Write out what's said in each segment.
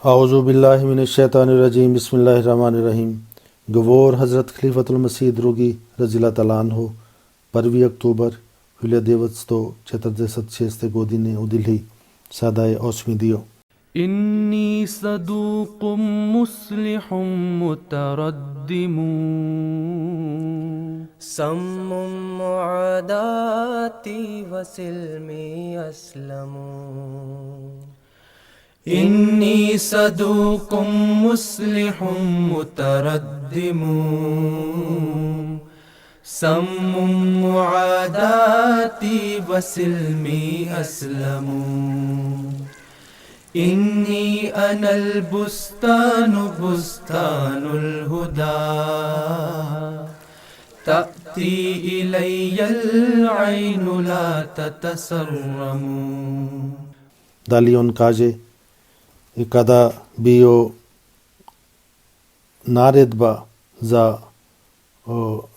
आऊज़ु बिल्लाहि मिनश्शैतानिर रजीम बिस्मिल्लाहिर्रहमानिर रहीम. Govor Hazrat Khalifatul Masih Drugi Radhiyallahu ta'ala anhu 1 oktober 1946 godine u Dilhi. Sada je 8. dio. إني صدوق مصلح متردم سم معاداتي وسلمي أسلم إني صدوق مصلح متردم سم معاداتي وسلمي أسلم إني أنا البستان بستان الهدى تأتي إلي العين لا تتسرم. Da li on kaže i kada bio naredba za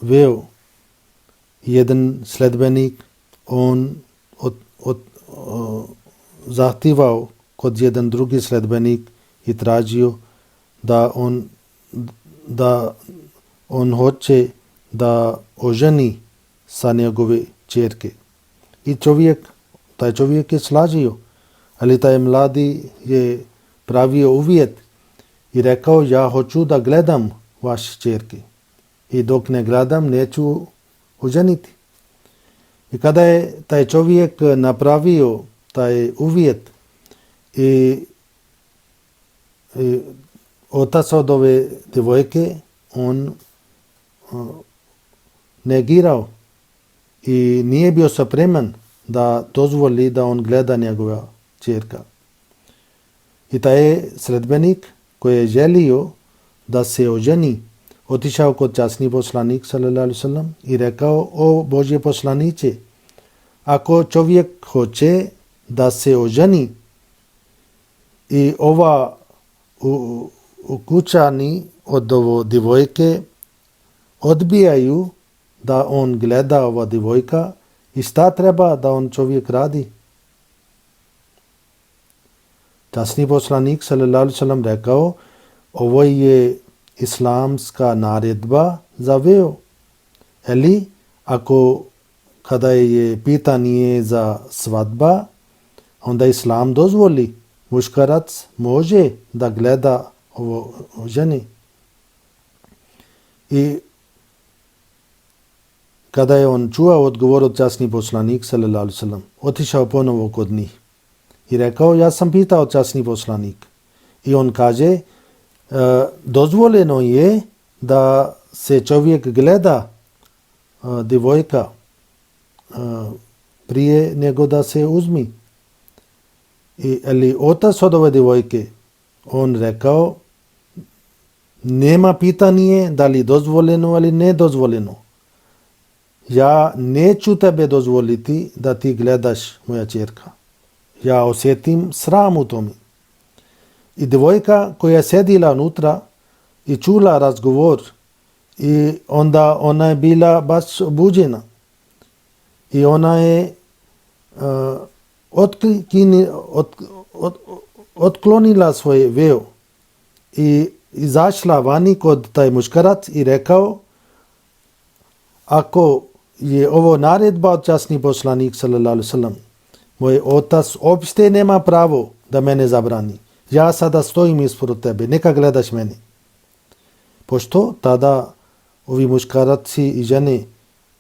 veo jedan sledbenik, on zahtijevao kod jedan drugi sledbenik i tražio da on hoće da oženi sa njegove ćerke. I taj čovjek je slažio, ali taj mladi je pravio uvjet i rekao: ja hoću da gledam vaše ćerke i dok ne gledam neću oženiti. I kada je taj čovjek napravio taj uvjet i otac od ove djevojke, on negirao i nije bio spreman da dozvoli da on gleda njegova ćerka. I taj sledbenik koji je želio da se oženi, otišao kod časni poslanik sallallahu alejhi ve sellem i rekao: o Božji poslaniče, ako čovjek hoće da se oženi i ova ukućani od ovo djevojke odbijaju da on gleda ova djevojka, i šta treba da on čovjek radi? Časni poslanik sallallahu alejhi ve sellem rekao: ovo je islamska naredba za veo. Eli ako kada je pitanje za svadba, onda islam dozvoli, muškarac može da gleda ovo ženi. I kada je on čuo odgovor od časni poslanik sallallahu alejhi ve sellem, otišao ponovo kod njih i rekao: ja sam pitao časni poslanik. I on kaže: dozvoljeno je da se čovjek gleda djevojka prije nego da se uzmi. Ali otac od ove djevojke, on rekao: nema pitanje da li dozvoljeno ali ne dozvoljeno. Ja neću tebe dozvoliti da ti gledaš moja ćerka. Ja osjetim sram u tome. I djevojka koja je sedila unutra i čula razgovor, i onda ona je bila baš buđena i ona je otklonila svoje veo i izašla vani kod taj muškarac i rekao: ako je ovo naredba od časni poslanik sallallahu alejhi ve sellem, moj otac uopšte nema pravo da mene zabrani. Ja sada stojim ispred tebe, neka gledaš mene. Pošto tada ovi muškaraci i žene,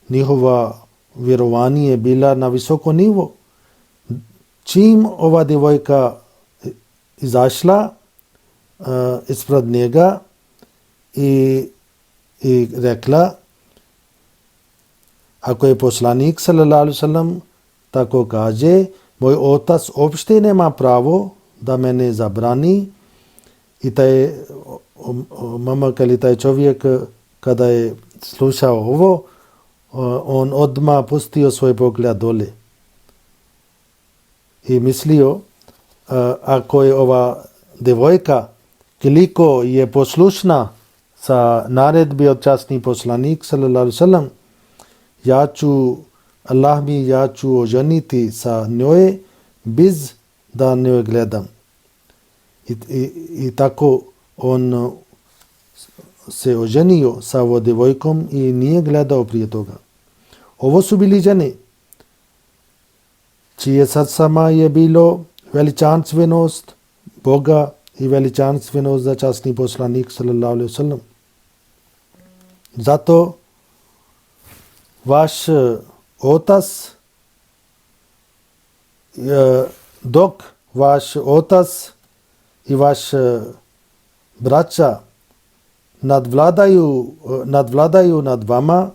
njihova vjerovanje je bila na visoko nivo. Čim ova djevojka izašla ispred njega i rekla: ako je poslanik sallallahu alejhi ve sellem tako kaže, moj otac uopšte nema pravo da mene zabrani. I taj mamak ili taj čovjek kada je slušao ovo, on odmah pustio svoj pogled dole i mislio: ako je ova djevojka koliko je poslušna sa naredbi od časni poslanik sallallahu alejhi ve sellem, ja ću oženiti sa njoj bez da njoj gledam. I tako on se oženio sa ovom djevojkom i nije gledao prije toga. Ovo su bili žene čije srcama je bilo veličanstvenost Boga i veličanstvenost za časni poslanik sallallahu alejhi ve sellem. Zato vaš otac, dok vaš otac i vaš braća nadvladaju nad vama,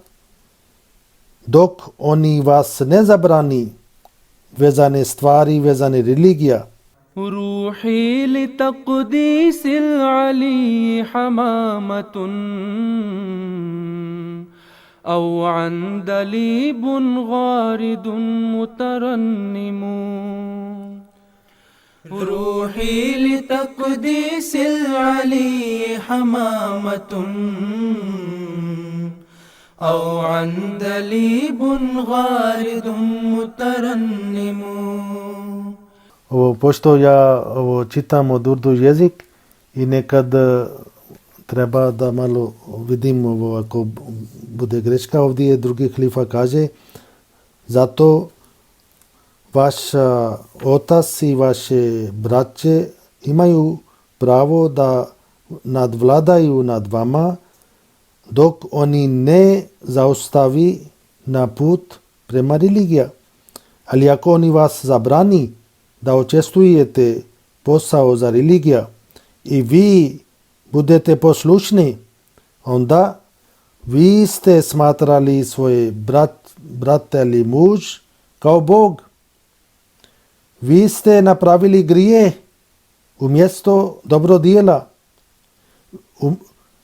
dok oni vas ne zabrani vezane stvari, vezane religija. روحي لتقديس العلي حمامة أو عندليب غارد مترنم روحي لتقديس العلي حمامة أو عندليب غارد مترنم. Pošto ja čitam od urdu jezik i nekad treba da malo vidim ako bude greška ovdje, drugi halifa kaže, zato vaš otac i vaše braće imaju pravo da nadvladaju nad vama dok oni ne zaustavi na put prema religija. Ali ako oni vas zabrani da učestvujete posao za religija i vi budete poslušni, onda vi ste smatrali svoje brate ili muž kao Bog. Vi ste napravili grije umjesto dobrodjela.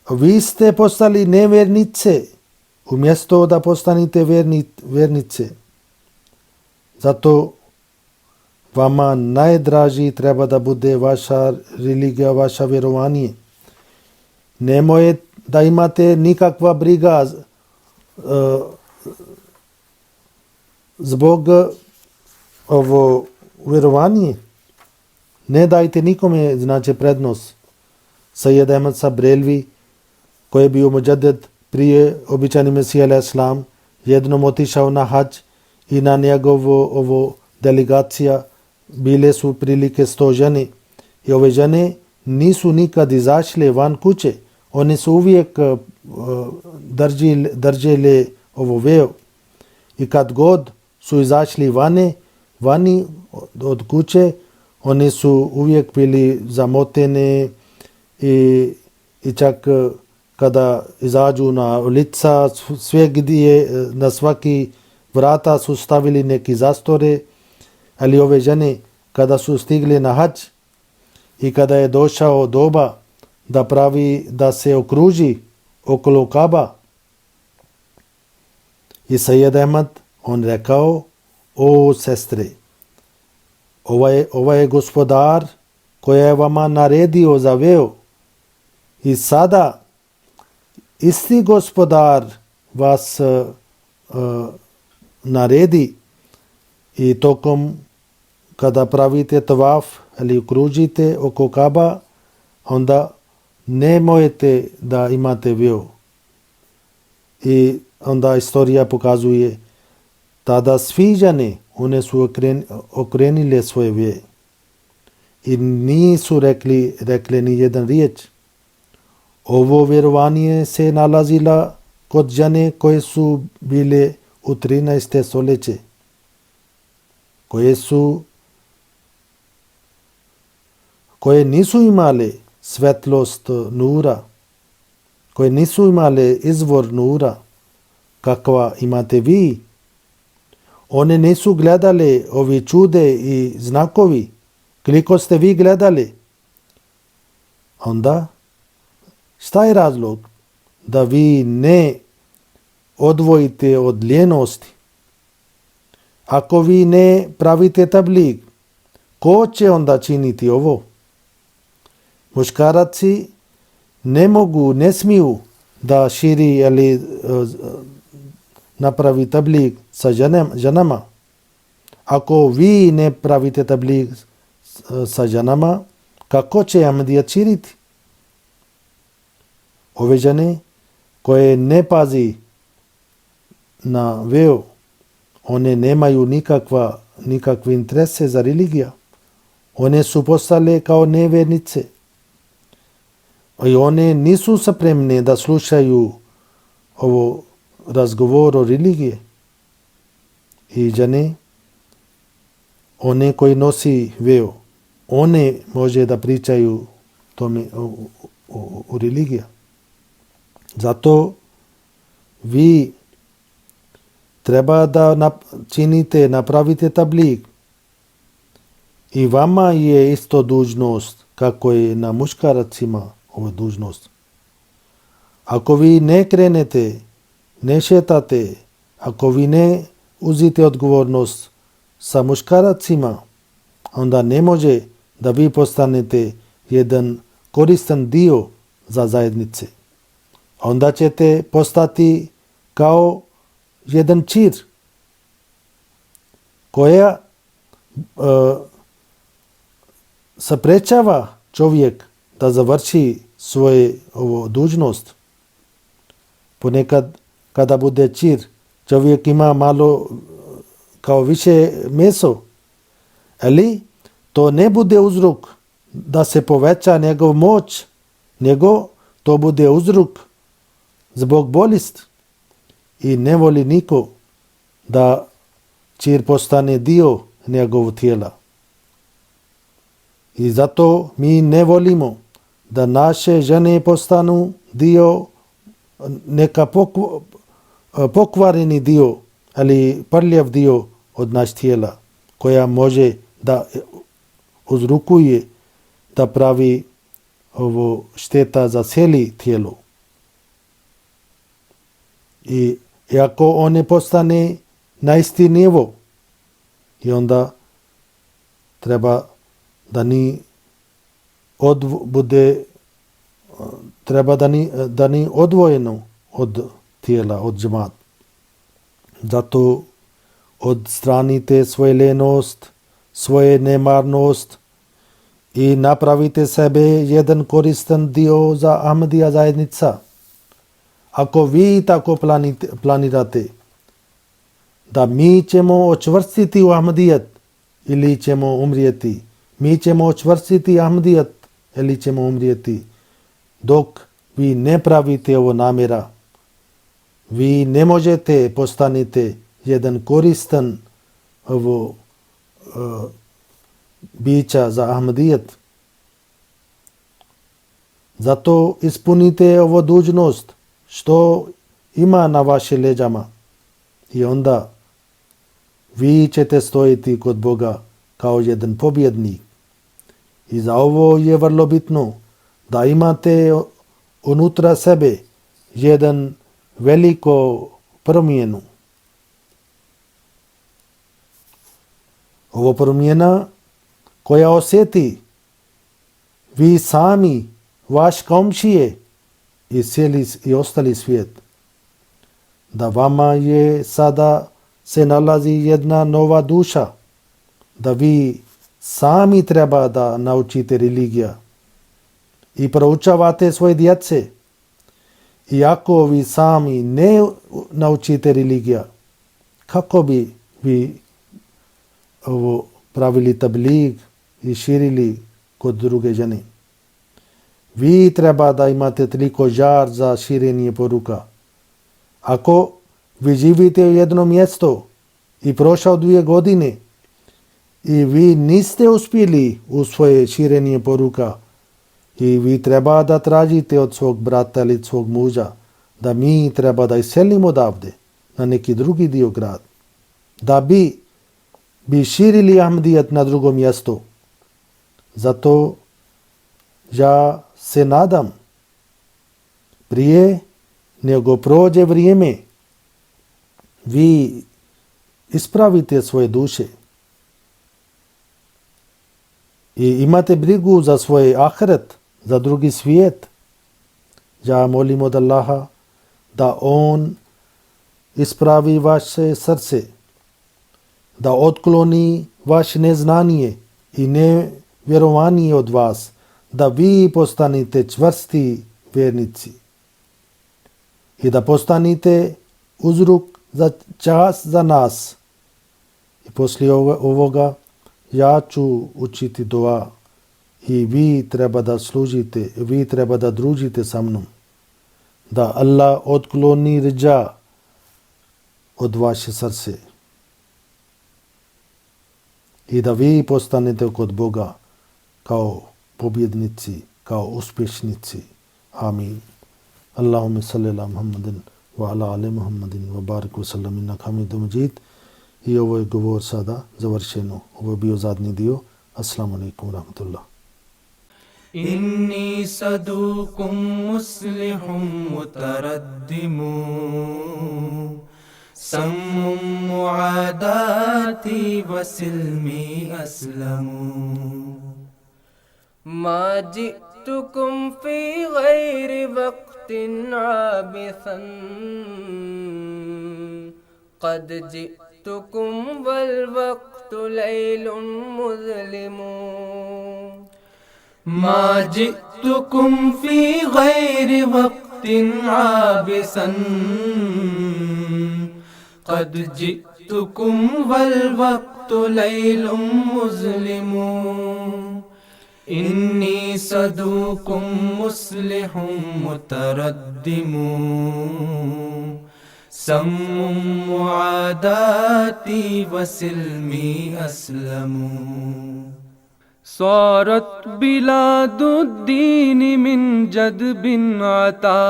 Vi ste postali nevjernice umjesto da postanete vjernice. Zato vama najdraži treba da bude vaša religija, vaša vjerovanje. Nemoj da imate nikakva briga zbog ovo vjerovanje. Ne dajte nikome znači prednost. Sayyid Ahmad Sahib Brelvi, koji je bio muđaded prije običajni Mesija alejhi selam, jednom otišao na hadž i na njegovo delegacija bile su prilike 100 žene. I ove žene nisu nikad izašle van kuće. Oni su uvijek držali ovo veo. I kad god su izašli vani od kuće, oni su uvijek bili zamotene i čak kada izađu na ulica, sve gdje na svaki vrata su stavili neki zastore. Ali ove žene kada su stigli na hadž i kada je došao doba da se okruži okolo Kaba, i Sayyid Ahmad, on rekao, o sestre, ovaj je gospodar koji je vama naredio za veo i sada isti gospodar vas naredi i tokom kada pravite tavaf ili okružite oko Kaba, onda nemojte da imate veo. I onda istorija pokazuje tada svi žene, one su okrenile svoje vije i nisu rekli ni jedan riječ. Ovo vjerovanje se nalazila kod žene koje su bile u 13. stoljeće, koje nisu imale svetlost nura, koje nisu imale izvor nura kakva imate vi. One nisu gledale ovi čude i znakovi koliko ste vi gledali. Onda šta je razlog da vi ne odvojite od ljenosti? Ako vi ne pravite tablig, ko će onda činiti ovo? Muškaraci ne smiju da širi ili napravi tablig sa ženama. Ako vi ne pravite tablig sa ženama, kako će Ahmedijat širiti? Ove žene koje ne pazi na veo, one nemaju nikakve interese za religija. One su postale kao nevernice. I one nisu spremne da slušaju ovo razgovor o religije. I žene, one koji nosi veo, one može da pričaju tome o religija. Zato vi treba da činite, napravite tabligh. I vama je isto dužnost kako je na muškaracima ova dužnost. Ako vi ne krenete, ne šetate, ako vi ne uzite odgovornost sa muškaracima, onda ne može da vi postanete jedan koristan dio za zajednice. Onda ćete postati kao jedan čir koja sprečava čovjek da završi svoje dužnost. Ponekad kada bude čir, čovjek ima malo kao više meso, ali to ne bude uzrok da se poveća njegov moć, nego to bude uzrok zbog bolesti. I ne voli niko da čir postane dio njegovog tijela. I zato mi ne volimo da naše žene postanu dio, neka pokvareni dio, ali prljav dio od naš tijela, koja može da uzrokuje da pravi ovo šteta za cijeli tijelo. I ako one postane na isti nivo, i onda treba da ni da ni odvojeno od tijela, od džemat. Zato odstranite svoje lenost, svoje nemarnost i napravite sebe jedan koristan dio za Ahmadija zajednica. Ako vi tako planirate da mi ćemo očvrstiti u Ahmadijat ili ćemo umrijeti, mi ćemo očvrstiti Ahmadijat ili ćemo umrijeti, dok vi ne pravite ovo namjera, vi ne možete postanite jedan koristan bića za Ahmadijat. Zato ispunite ovo dužnost što ima na vaše leđama i onda vi ćete stojiti kod Boga kao jedan pobjednik. I za ovo je vrlo bitno da imate unutra sebe jedan veliko promjenu. Ovo promjena koja osjeti vi sami, vaš komšije i ostali svijet. Da vama je sada se nalazi jedna nova duša. Da vi sami treba da naučite religija i proučavate svoje djece. I ako vi sami ne naučite religija, kako bi vi pravili tabligh i širili kod druge žene? Vi treba da imate toliko žar za širenje poruka. Ako vi živite u jednom mjestu i prošao 2 godine i vi niste uspjeli u svoje širenje poruka i vi treba da tražite od svog brata ili svog muža da mi treba da iselimo odavde na neki drugi dio grad, da bi širili Ahmadijat na drugom mjestu. Zato ja se nadam prije nego prođe vrijeme vi ispravite svoje duše i imate brigu za svoj ahiret, za drugi svijet. Ja molim od Allaha da On ispravi vaše srce, da otkloni vaše neznanje i nevjerovanje od vas, da vi postanite čvrsti vjernici i da postanite uzrok za čast za nas. I poslije ovoga ja ću učiti dua i vi treba da služite, vi treba da družite sa mnom, da Allah otkloni rđa od vaše srce i da vi postanete kod Boga kao pobjednici, kao uspješnici. Amin. Allahumma salli ala Muhammadin wa ala ali Muhammadin wa barik wa sallam innaka hamidum majid. I ovo je govor sada završeno. Ovo je bio zadnji dio. Assalamu alaikum wa rahmatullah. إني صدوق مصلح متردم سم معاداتي وسلمي أسلم ما جئتكم في غير وقت عابثا قد جئتكم والوقت ليل مظلم ما جئتكم في غير وقت عابسا قد جئتكم والوقت ليل مظلم إني صدوق مصلح متردم سم معاداتي وسلمي أسلم صارت بلاد الدين من جدب عتا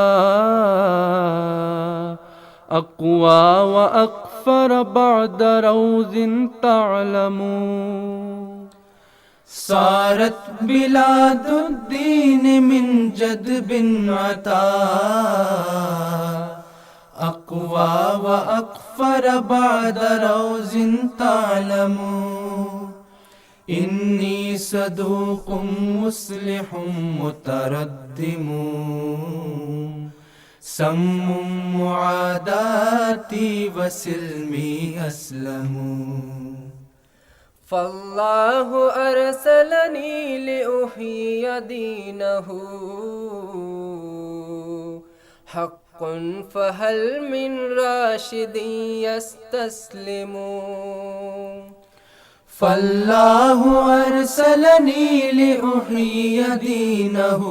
أقوى وأقفر بعد روز تعلم صارت بلاد الدين من جدب عتا أقوى وأقفر بعد روز تعلم إني صدوق مصلح متردم سم معاداتي وسلمي أسلم فالله أرسلني لأحيي دينه حق فهل من راشد يستسلم فالله أرسلني لأحيي دينه